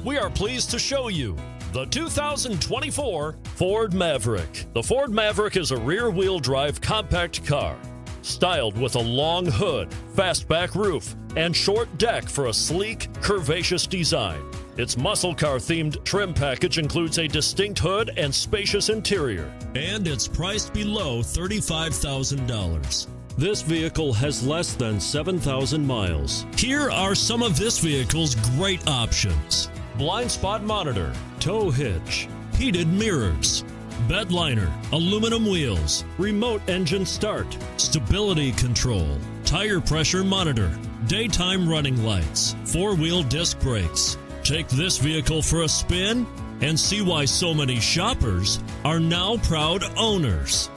We are pleased to show you the 2024 Ford Maverick. The Ford Maverick is a rear-wheel drive compact car, styled with a long hood, fastback roof, and short deck for a sleek, curvaceous design. Its muscle car-themed trim package includes a distinct hood and spacious interior, and it's priced below $35,000. This vehicle has less than 7,000 miles. Here are some of this vehicle's great options: blind spot monitor, tow hitch, heated mirrors, bed liner, aluminum wheels, remote engine start, stability control, tire pressure monitor, daytime running lights, four-wheel disc brakes. Take this vehicle for a spin and see why so many shoppers are now proud owners.